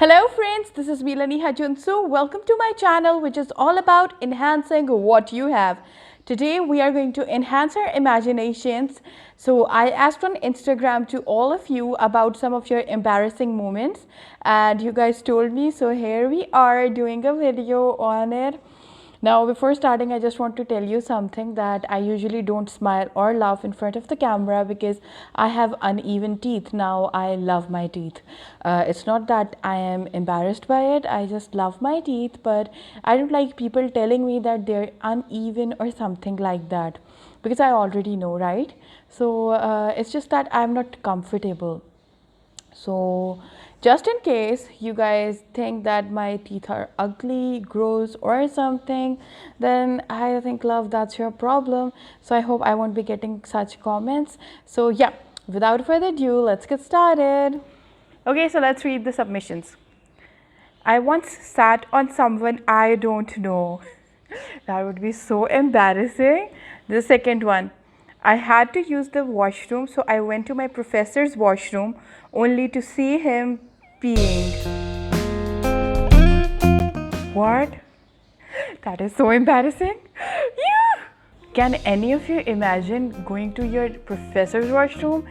Hello friends, this is Leneha Junsu. Welcome to my channel, which is all about enhancing what you have. Today we are going to enhance our imaginations. So I asked on Instagram to all of you about some of your embarrassing moments and you guys told me, so here we are doing a video on it. Now, before starting, I just want to tell you something that I usually don't smile or laugh in front of the camera because I have uneven teeth. Now, I love my teeth. It's not that I am embarrassed by it. I just love my teeth, but I don't like people telling me that they're uneven or something like that because I already know, right? So, it's just that I'm not comfortable. So just in case you guys think that my teeth are ugly, gross or something, then I think, love, that's your problem. So I hope I won't be getting such comments. So yeah, without further ado, let's get started. Okay, so let's read the submissions. I once sat on someone I don't know. That would be so embarrassing. The second one, I had to use the washroom, so I went to my professor's washroom only to see him peeing. What? That is so embarrassing. Yeah. Can any of you imagine going to your professor's washroom?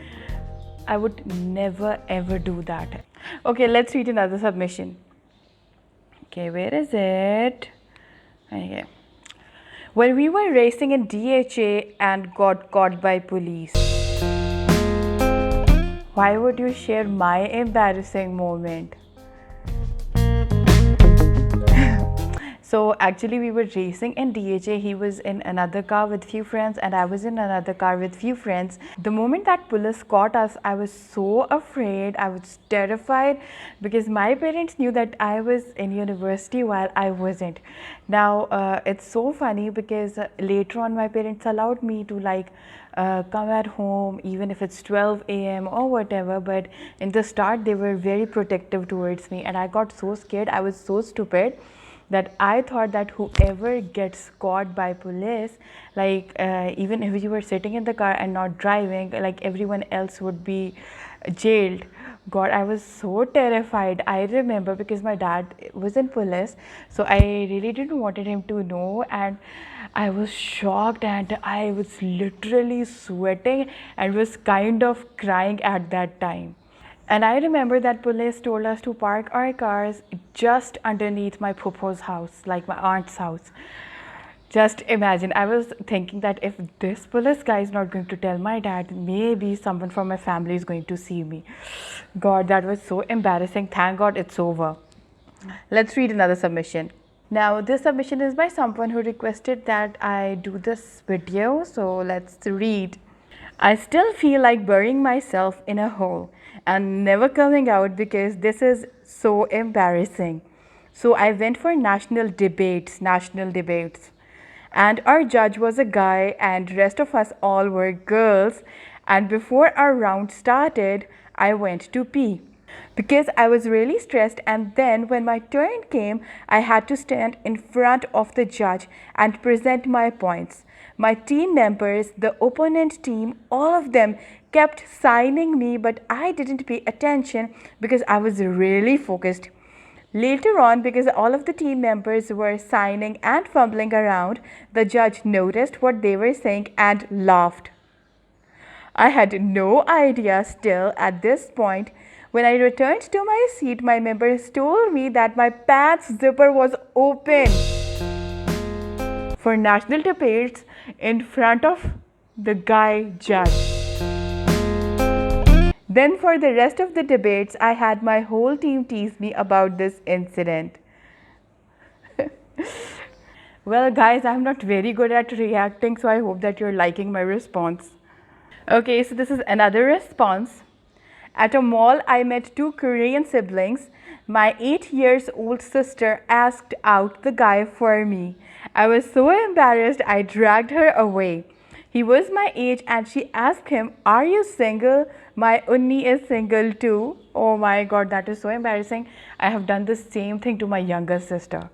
I would never ever do that. Okay, let's read another submission. Okay, where is it? Okay. When we were racing in DHA and got caught by police. Why would you share my embarrassing moment? So actually we were racing in DHA. He was in another car with few friends and I was in another car with few friends. The moment that police caught us, I was so afraid. I was terrified because my parents knew that I was in university while I wasn't. Now it's so funny because later on my parents allowed me to come at home even if it's 12 a.m. or whatever, but in the start they were very protective towards me and I got so scared. I was so stupid that I thought that whoever gets caught by police, even if you were sitting in the car and not driving, like everyone else would be jailed. God, I was so terrified. I remember because my dad was in police, so I really didn't wanted him to know, and I was shocked and I was literally sweating and was kind of crying at that time. And I remember that police told us to park our cars just underneath my pupo's house, like my aunt's house. Just imagine, I was thinking that if this police guy is not going to tell my dad, maybe someone from my family is going to see me. God, that was so embarrassing. Thank God it's over. Let's read another submission. Now, this submission is by someone who requested that I do this video. So let's read. I still feel like burying myself in a hole and never coming out because this is so embarrassing. So I went for national debates. And our judge was a guy and rest of us all were girls. And before our round started, I went to pee because I was really stressed, and then when my turn came, I had to stand in front of the judge and present my points. My team members, the opponent team, all of them kept signing me, but I didn't pay attention because I was really focused. Later on, because all of the team members were signing and fumbling around, the judge noticed what they were saying and laughed. I had no idea still at this point. When I returned to my seat, my members told me that my pants zipper was open for national debates in front of the guy judge. Then for the rest of the debates, I had my whole team tease me about this incident. Well guys, I'm not very good at reacting, so I hope that you're liking my response. Okay, so this is another response. At a mall, I met two Korean siblings. My 8-year-old sister asked out the guy for me. I was so embarrassed, I dragged her away. He was my age and she asked him, "Are you single? My unni is single too." Oh my God, that is so embarrassing. I have done the same thing to my younger sister.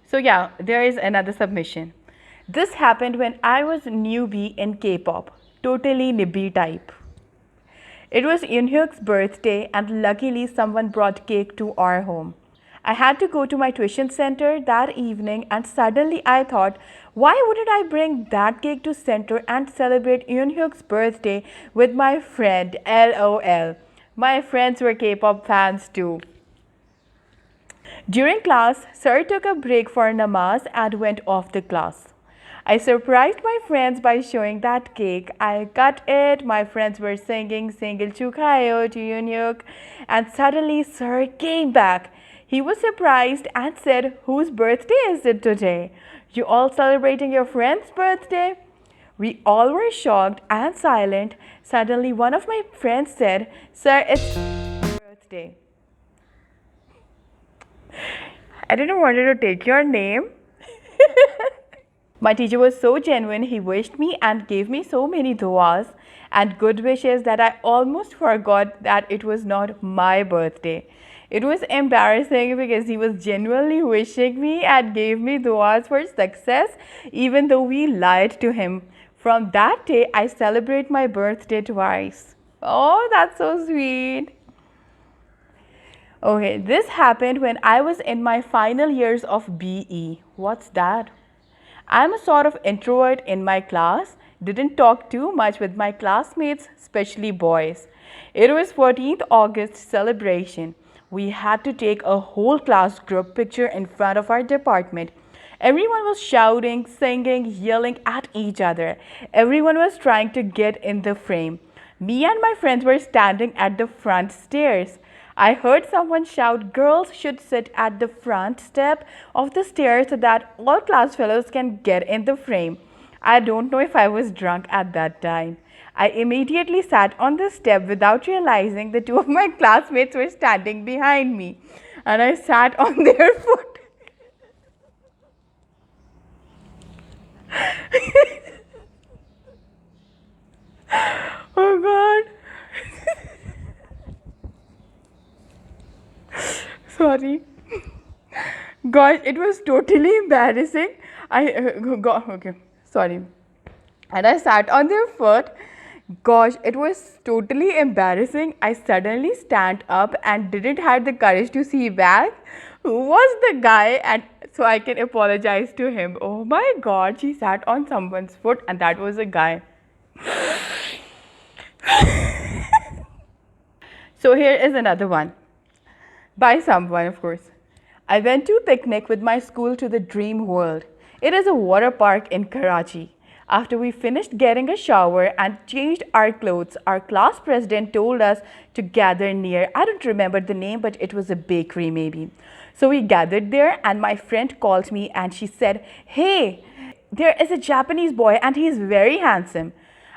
So yeah, there is another submission. This happened when I was newbie in Kpop, totally newbie type. It was Eunhyuk's birthday, and luckily someone brought cake to our home. I had to go to my tuition center that evening, and suddenly I thought, why wouldn't I bring that cake to center and celebrate Eunhyuk's birthday with my friend? LOL. My friends were K-pop fans too. During class, Sir took a break for namaz and went off the class. I surprised my friends by showing that cake. I cut it, my friends were singing Single Chukayo to Eunhyuk, and suddenly Sir came back. He was surprised and said, whose birthday is it today? You all celebrating your friend's birthday? We all were shocked and silent. Suddenly one of my friends said, Sir, it's birthday. I didn't want to take your name. My teacher was so genuine, he wished me and gave me so many duas and good wishes that I almost forgot that it was not my birthday. It was embarrassing because he was genuinely wishing me and gave me duas for success even though we lied to him. From that day, I celebrate my birthday twice. Oh, that's so sweet. Okay, this happened when I was in my final years of BE. What's that? I'm a sort of introvert in my class, didn't talk too much with my classmates, especially boys. It was 14th August celebration. We had to take a whole class group picture in front of our department. Everyone was shouting, singing, yelling at each other. Everyone was trying to get in the frame. Me and my friends were standing at the front stairs. I heard someone shout, girls should sit at the front step of the stairs so that all class fellows can get in the frame. I don't know if I was drunk at that time. I immediately sat on the step without realizing the two of my classmates were standing behind me. And I sat on their foot. Oh God. Sorry. Gosh, it was totally embarrassing. Okay, sorry. And I sat on their foot. Gosh, it was totally embarrassing. I suddenly stand up and didn't have the courage to see back who was the guy, and so I can apologize to him. Oh my God, she sat on someone's foot and that was a guy. So here is another one. By someone, of course. I went to a picnic with my school to the Dream World. It is a water park in Karachi. After we finished getting a shower and changed our clothes, our class president told us to gather near, I don't remember the name, but it was a bakery maybe. So we gathered there and my friend called me and she said, hey, there is a Japanese boy and he's very handsome.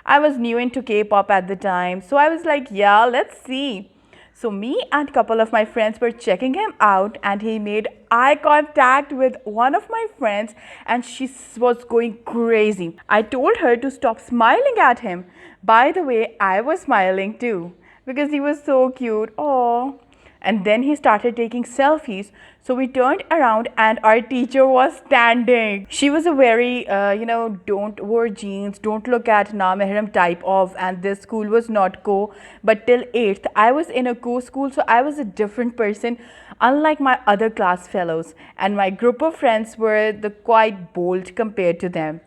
I was new into K-pop at the time, so I was like, yeah, let's see. So me and a couple of my friends were checking him out and he made eye contact with one of my friends and she was going crazy. I told her to stop smiling at him. By the way, I was smiling too because he was so cute. Oh. And then he started taking selfies. So we turned around and our teacher was standing. She was a very, don't wear jeans, don't look at na-mehram type of, and this school was not co. But till 8th, I was in a co school, so I was a different person, unlike my other class fellows. And my group of friends were quite bold compared to them.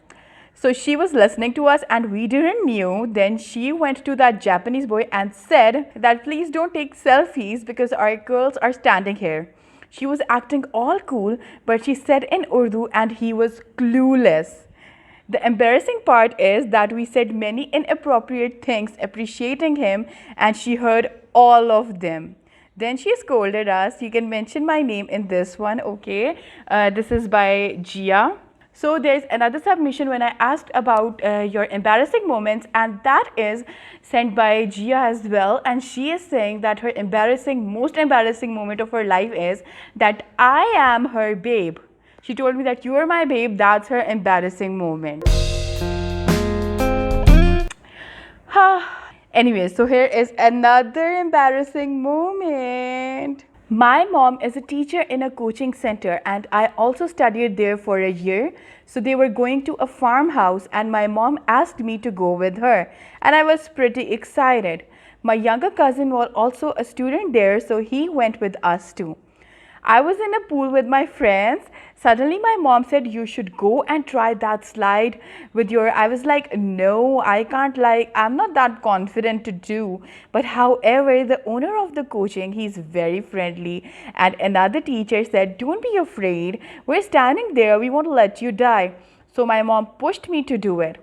So she was listening to us and we didn't knew. Then she went to that Japanese boy and said that please don't take selfies because our girls are standing here. She was acting all cool, but she said in Urdu and he was clueless. The embarrassing part is that we said many inappropriate things appreciating him and she heard all of them. Then she scolded us. You can mention my name in this one, okay? This is by Gia. So there's another submission when I asked about your embarrassing moments, and that is sent by Gia as well, and she is saying that her most embarrassing moment of her life is that I am her babe. She told me that you are my babe. That's her embarrassing moment. Anyway, so here is another embarrassing moment. My mom is a teacher in a coaching center and I also studied there for a year. So they were going to a farmhouse and my mom asked me to go with her and I was pretty excited. My younger cousin was also a student there, so he went with us too. I was in a pool with my friends. Suddenly, my mom said, "You should go and try that slide with your." I was like, "No, I can't. I'm not that confident to do." But however, the owner of the coaching, he's very friendly. And another teacher said, "Don't be afraid. We're standing there. We won't let you die." So my mom pushed me to do it.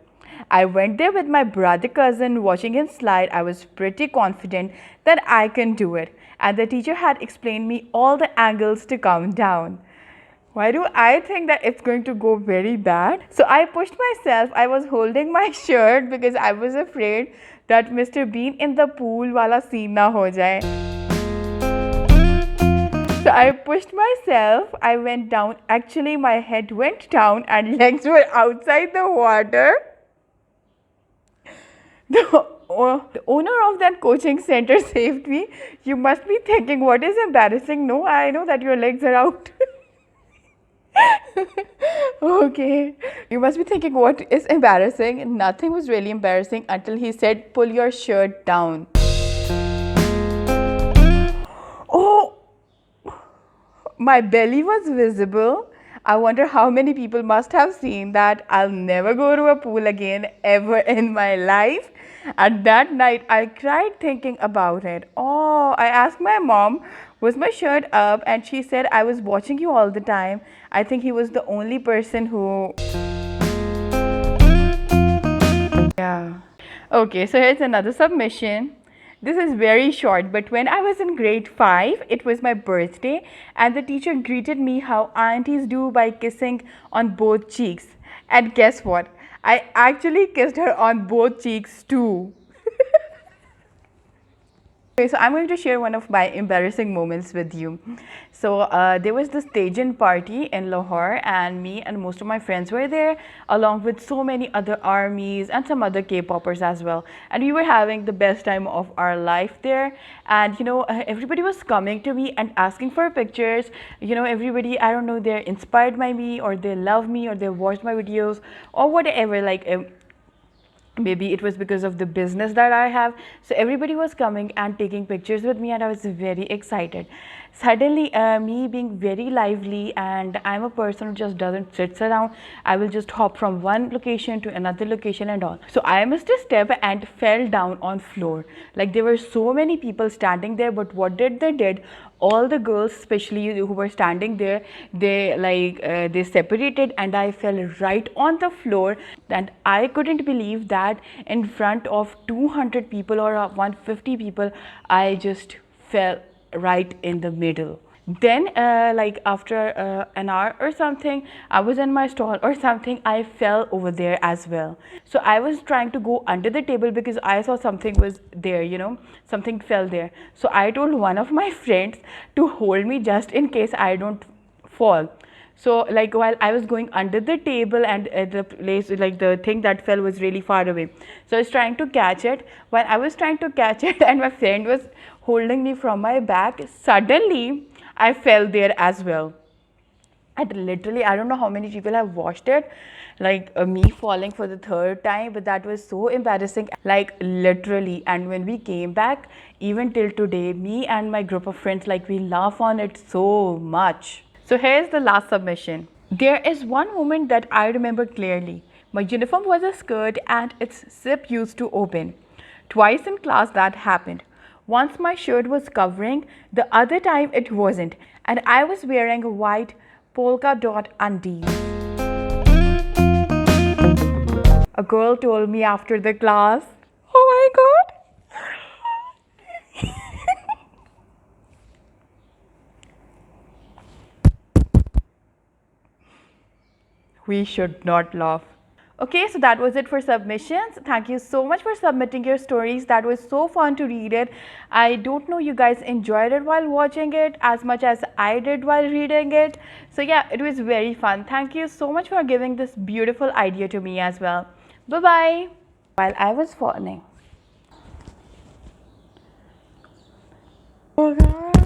I went there with my brother cousin watching him slide. I was pretty confident that I can do it. And the teacher had explained me all the angles to come down. Why do I think that it's going to go very bad? So I pushed myself. I was holding my shirt because I was afraid that Mr. Bean in the pool wala scene na ho jaye. So I pushed myself. I went down. Actually, my head went down and legs were outside the water. The owner of that coaching center saved me. You must be thinking, what is embarrassing? No, I know that your legs are out. Okay. You must be thinking, what is embarrassing? Nothing was really embarrassing until he said, pull your shirt down. Oh, my belly was visible. I wonder how many people must have seen that. I'll never go to a pool again ever in my life. And that night I cried thinking about it. Oh, I asked my mom, was my shirt up? And she said, I was watching you all the time. I think he was the only person who... Yeah. Okay, so here's another submission. This is very short, but when I was in grade 5, it was my birthday, and the teacher greeted me how aunties do by kissing on both cheeks. And guess what? I actually kissed her on both cheeks too. Okay, so I'm going to share one of my embarrassing moments with you. So there was this JINN party in Lahore, and me and most of my friends were there, along with so many other armies and some other K-popers as well. And we were having the best time of our life there. And everybody was coming to me and asking for pictures. Everybody, I don't know, they're inspired by me, or they love me, or they watched my videos, or whatever. Maybe it was because of the business that I have. So everybody was coming and taking pictures with me, and I was very excited. Suddenly, me being very lively, and I'm a person who just doesn't sit around. I will just hop from one location to another location and all. So I missed a step and fell down on floor. Like, there were so many people standing there, but what they did, all the girls, especially who were standing there, they separated, and I fell right on the floor. And I couldn't believe that in front of 200 people or 150 people, I just fell right in the middle. Then after an hour or something, I was in my stall or something, I fell over there as well. So I was trying to go under the table because I saw something was there, something fell there. So I told one of my friends to hold me just in case I don't fall. So while I was going under the table, and the place, the thing that fell was really far away. So I was trying to catch it. While I was trying to catch it and my friend was holding me from my back, suddenly I fell there as well. And literally, I don't know how many people have watched it, me falling for the third time, but that was so embarrassing, literally. And when we came back, even till today, me and my group of friends, we laugh on it so much. So here's the last submission. There is one moment that I remember clearly. My uniform was a skirt and its zip used to open. Twice in class that happened. Once my shirt was covering, the other time it wasn't, and I was wearing a white polka dot undies. A girl told me after the class, "Oh my God." We should not laugh. Okay, so that was it for submissions. Thank you so much for submitting your stories. That was so fun to read it. I don't know you guys enjoyed it while watching it as much as I did while reading it. So yeah, it was very fun. Thank you so much for giving this beautiful idea to me as well. Bye-bye. While I was falling. Oh God.